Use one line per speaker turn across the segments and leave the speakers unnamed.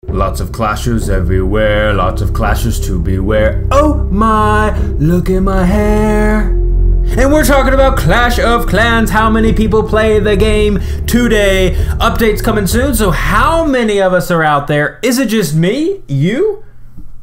Lots of clashes everywhere, lots of clashes to beware. Oh my, look at my hair. And we're talking about Clash of Clans, how many people play the game today. Updates coming soon, so how many of us are out there? Is it just me? You?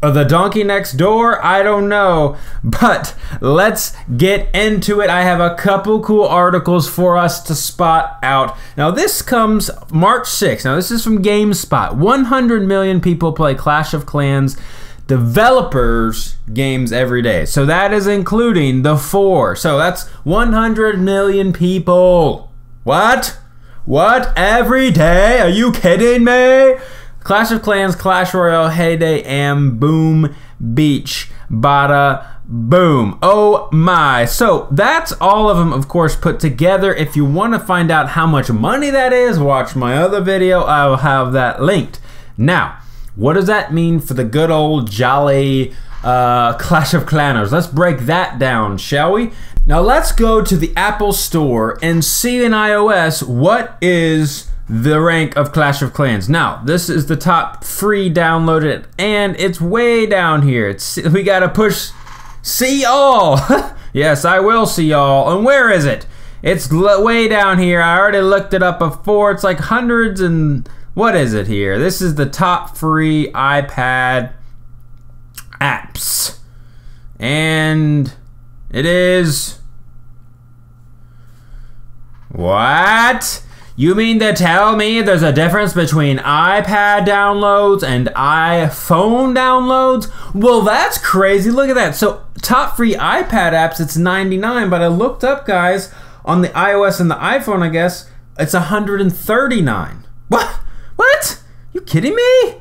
Or the donkey next door? I don't know. But let's get into it. I have a couple cool articles for us to spot out. Now this comes March 6th. Now this is from GameSpot. 100 million people play Clash of Clans developers games every day. So that is including the 4. So that's 100 million people. What? What? Every day? Are you kidding me? Clash of Clans, Clash Royale, Heyday, and Boom Beach. Bada boom. Oh my. So that's all of them, of course, put together. If you want to find out how much money that is, watch my other video. I will have that linked. Now, what does that mean for the good old jolly Clash of Clanners? Let's break that down, shall we? Now let's go to the Apple Store and see in iOS what is the rank of Clash of Clans. Now, this is the top free downloaded, and it's way down here. We gotta push see all. Yes, I will see all. And where is it? It's way down here. I already looked it up before. It's like hundreds and what is it here? This is the top free iPad apps. And it is... What? You mean to tell me there's a difference between iPad downloads and iPhone downloads? Well, that's crazy. Look at that. So top free iPad apps, it's 99, but I looked up, guys, on the iOS and the iPhone, I guess, it's 139. What? What? You kidding me?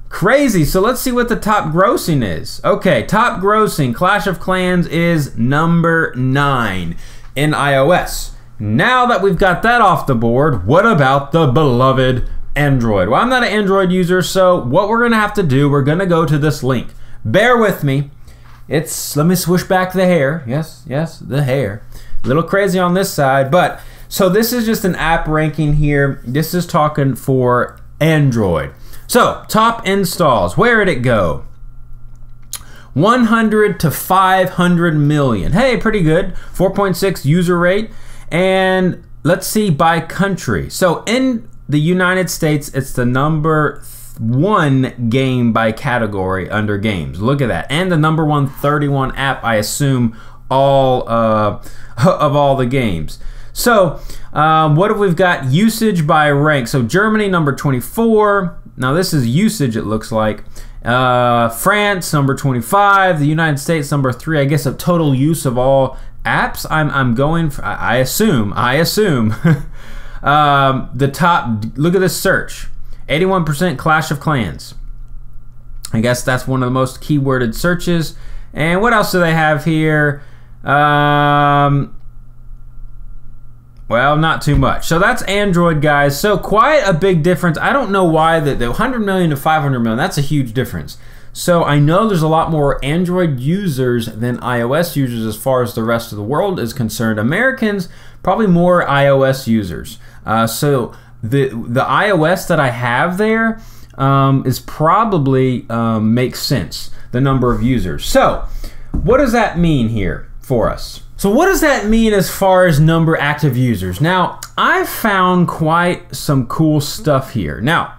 Crazy. So let's see what the top grossing is. Okay, top grossing, Clash of Clans is number 9 in iOS. Now that we've got that off the board, what about the beloved Android? Well, I'm not an Android user, so what we're gonna have to do, we're gonna go to this link. Bear with me. Let me swoosh back the hair. Yes, yes, the hair. A little crazy on this side, but so this is just an app ranking here. This is talking for Android. So, top installs, where did it go? 100 to 500 million. Hey, pretty good. 4.6 user rate. And let's see by country. So in the United States, it's the number 1 game by category under games. Look at that. And the number 131 app, I assume, all of all the games. So what have we got? Usage by rank. So Germany, number 24. Now this is usage, it looks like. France, number 25. The United States, number 3. I guess of total use of all apps, I'm going for, I assume the top. Look at this search, 81% Clash of Clans. I guess that's one of the most keyworded searches. And what else do they have here? Well, not too much. So that's Android, guys. So quite a big difference. I don't know why the 100 million to 500 million, that's a huge difference. So I know there's a lot more Android users than iOS users as far as the rest of the world is concerned. Americans, probably more iOS users. So the iOS that I have there is probably makes sense, the number of users. So what does that mean here for us? So what does that mean as far as number active users? Now, I've found quite some cool stuff here. Now,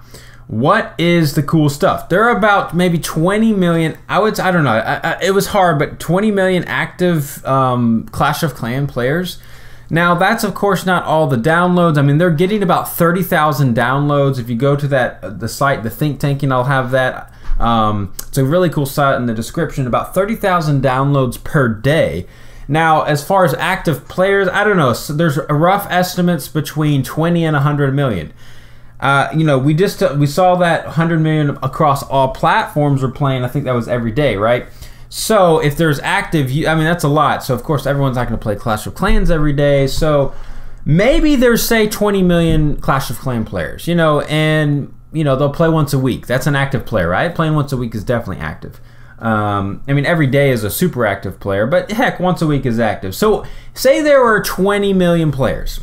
what is the cool stuff? There are about maybe 20 million, I don't know, it was hard, but 20 million active Clash of Clan players. Now that's of course not all the downloads. I mean, they're getting about 30,000 downloads. If you go to the site, the Think Tanking, I'll have that. It's a really cool site in the description, about 30,000 downloads per day. Now, as far as active players, I don't know, so there's rough estimates between 20 and 100 million. You know, we saw that 100 million across all platforms were playing. I think that was every day, right? So if there's active, I mean, that's a lot. So of course everyone's not going to play Clash of Clans every day. So maybe there's, say, 20 million Clash of Clan players, you know, and you know they'll play once a week. That's an active player, right? Playing once a week is definitely active. I mean, every day is a super active player, but heck, once a week is active. So say there were 20 million players.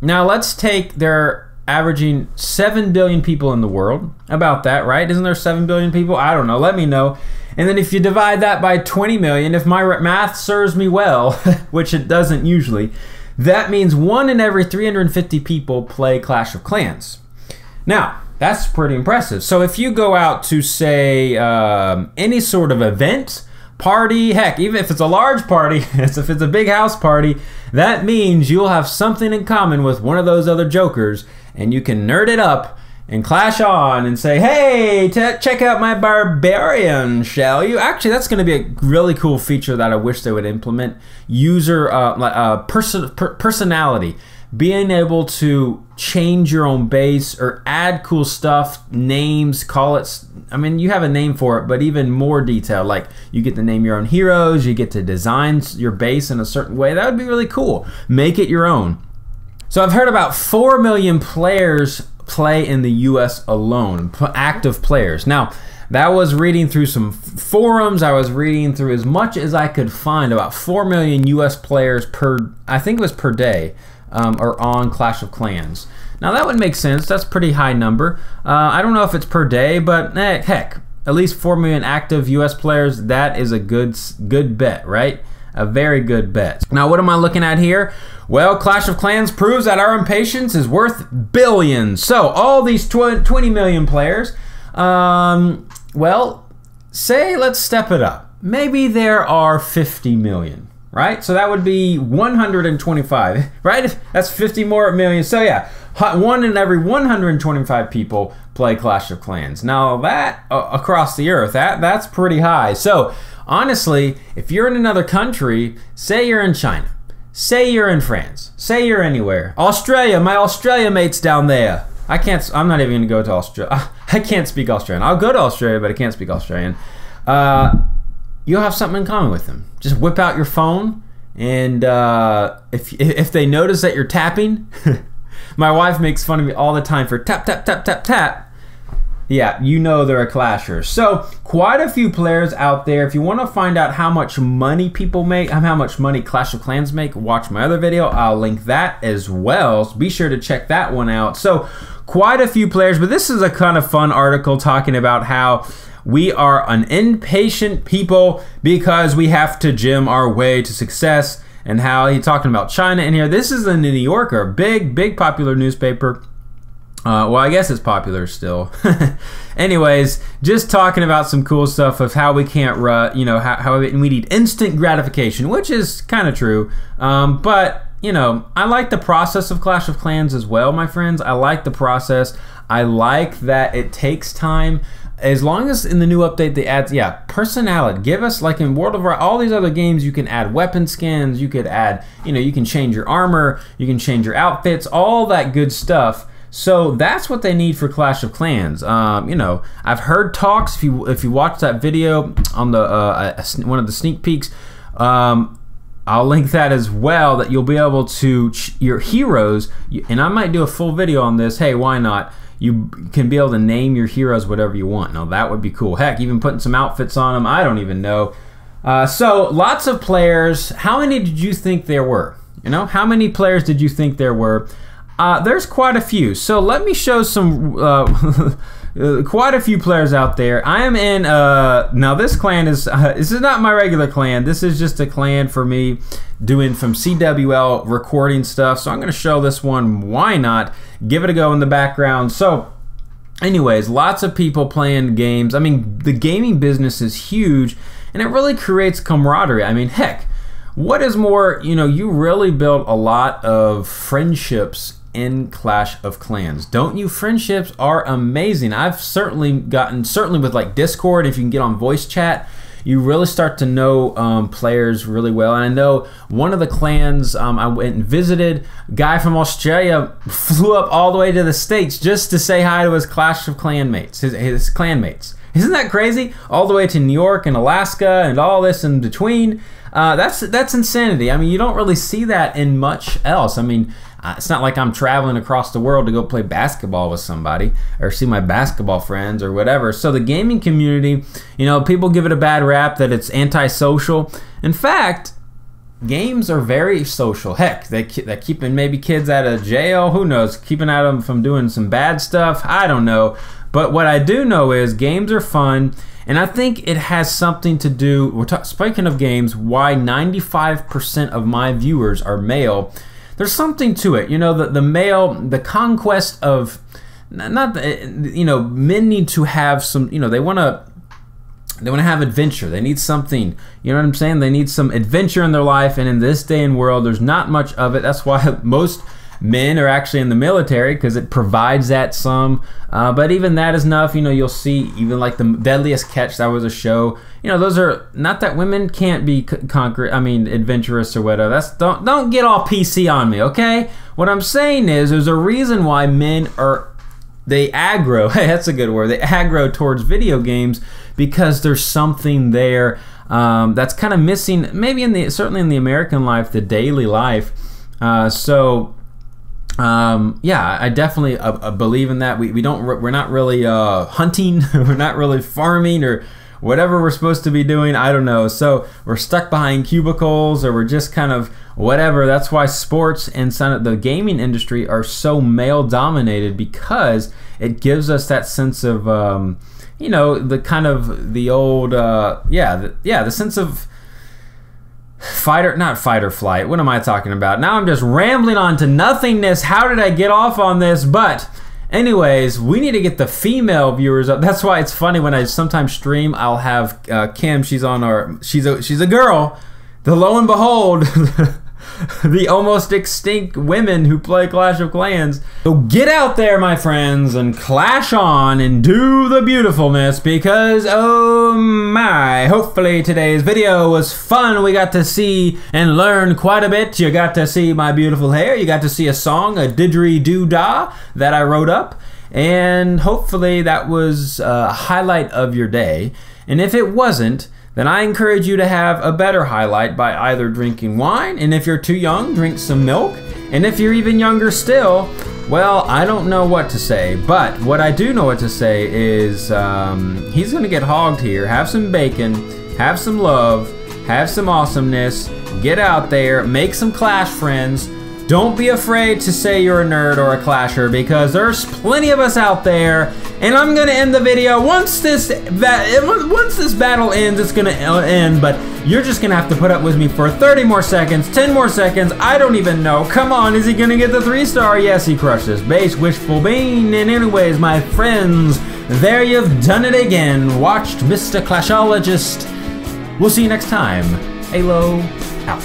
Now let's take their averaging 7 billion people in the world. About that, right? Isn't there 7 billion people? I don't know. Let me know. And then if you divide that by 20 million, if my math serves me well, which it doesn't usually, that means 1 in every 350 people play Clash of Clans. Now, that's pretty impressive. So if you go out to, say, any sort of event, party, heck, even if it's a large party, if it's a big house party, that means you'll have something in common with one of those other jokers, and you can nerd it up and clash on and say, hey, check out my barbarian, shall you? Actually, that's going to be a really cool feature that I wish they would implement. User personality. Being able to change your own base or add cool stuff, names, call it, I mean, you have a name for it, but even more detail, like you get to name your own heroes, you get to design your base in a certain way. That would be really cool. Make it your own. So I've heard about 4 million players play in the US alone, active players. Now, that was reading through some forums. I was reading through as much as I could find. About 4 million US players per, I think it was per day, are on Clash of Clans. Now that would make sense. That's a pretty high number. I don't know if it's per day, but heck, at least 4 million active US players, that is a good bet, right? A very good bet. Now what am I looking at here? Well, Clash of Clans proves that our impatience is worth billions. So all these 20 million players, well, say let's step it up. Maybe there are 50 million. Right? So that would be 125, right? That's 50 more million. So yeah, 1 in every 125 people play Clash of Clans. Now that, across the earth, that's pretty high. So honestly, if you're in another country, say you're in China, say you're in France, say you're anywhere. Australia, my Australia mates down there. I'm not even gonna go to Australia. I can't speak Australian. I'll go to Australia, but I can't speak Australian. You'll have something in common with them. Just whip out your phone, and if they notice that you're tapping, my wife makes fun of me all the time for tap, tap, tap, tap, tap. Yeah, you know they're a clasher. So quite a few players out there. If you want to find out how much money people make, how much money Clash of Clans make, watch my other video. I'll link that as well. So be sure to check that one out. So quite a few players, but this is a kind of fun article talking about how we are an impatient people because we have to gym our way to success, and how he's talking about China in here. This is in the New Yorker, big popular newspaper. Well, I guess it's popular still. Anyways, just talking about some cool stuff of how we can't run, you know, how we need instant gratification, which is kind of true. But you know, I like the process of Clash of Clans as well, my friends. I like the process. I like that it takes time. As long as in the new update they add, yeah, personality. Give us, like in World of War, all these other games, you can add weapon skins, you could add, you know, you can change your armor, you can change your outfits, all that good stuff. So that's what they need for Clash of Clans. You know, I've heard talks. If you watch that video on the one of the sneak peeks, I'll link that as well. That you'll be able to your heroes, and I might do a full video on this. Hey, why not? You can be able to name your heroes whatever you want. Now that would be cool. Heck, even putting some outfits on them. I don't even know. So lots of players. How many did you think there were? You know, how many players did you think there were? There's quite a few. So let me show some, quite a few players out there. I am in, now this clan is, this is not my regular clan. This is just a clan for me doing from CWL recording stuff. So I'm going to show this one. Why not? Give it a go in the background. So anyways, lots of people playing games. I mean, the gaming business is huge and it really creates camaraderie. I mean, heck, what is more, you know, you really build a lot of friendships in Clash of Clans. Don't you? Friendships are amazing. I've certainly with like Discord, if you can get on voice chat, you really start to know players really well. And I know one of the clans I went and visited, a guy from Australia flew up all the way to the States just to say hi to his Clash of Clan mates, his clan mates. Isn't that crazy? All the way to New York and Alaska and all this in between. That's insanity. I mean, you don't really see that in much else. I mean, it's not like I'm traveling across the world to go play basketball with somebody or see my basketball friends or whatever. So the gaming community, you know, people give it a bad rap that it's antisocial. In fact, games are very social. Heck, they're keeping maybe kids out of jail. Who knows? Keeping out them from doing some bad stuff. I don't know. But what I do know is games are fun. And I think it has something to do, speaking of games, why 95% of my viewers are male. There's something to it. You know, the male, the conquest of, you know, men need to have some, you know, they want to have adventure. They need something, you know what I'm saying? They need some adventure in their life, and in this day and world, there's not much of it. That's why most men are actually in the military, because it provides that some. But even that is enough. You know, you'll see even like the Deadliest Catch, that was a show. You know, those are not that women can't be adventurous or whatever. That's don't get all PC on me, okay? What I'm saying is there's a reason why men they aggro. Hey, that's a good word. They aggro towards video games, because there's something there that's kind of missing, maybe certainly in the American life, the daily life. Yeah, I definitely believe in that. We're not really hunting, we're not really farming or whatever we're supposed to be doing. I don't know. So we're stuck behind cubicles, or we're just kind of whatever. That's why sports and the gaming industry are so male dominated, because it gives us that sense of you know, the kind of the old the sense of not fight or flight. What am I talking about? Now I'm just rambling on to nothingness. How did I get off on this? But anyways, we need to get the female viewers up. That's why it's funny when I sometimes stream, I'll have Kim, she's a girl. Lo and behold, the almost extinct women who play Clash of Clans. So get out there, my friends, and clash on and do the beautifulness, because oh my, hopefully today's video was fun. We got to see and learn quite a bit. You got to see my beautiful hair. You got to see a song, a didgeridoo-dah that I wrote up, and hopefully that was a highlight of your day. And if it wasn't, then I encourage you to have a better highlight by either drinking wine, and if you're too young, drink some milk, and if you're even younger still, well, I don't know what to say, but what I do know what to say is he's gonna get hogged here. Have some bacon, have some love, have some awesomeness, get out there, make some Clash friends. Don't be afraid to say you're a nerd or a Clasher, because there's plenty of us out there. And I'm gonna end the video once this battle ends. It's gonna end, but you're just gonna have to put up with me for 30 more seconds, 10 more seconds. I don't even know. Come on, is he gonna get the 3-star? Yes, he crushed this base. Wishful bean. And anyways, my friends, there you've done it again. Watched Mr. Clashologist. We'll see you next time. Halo out.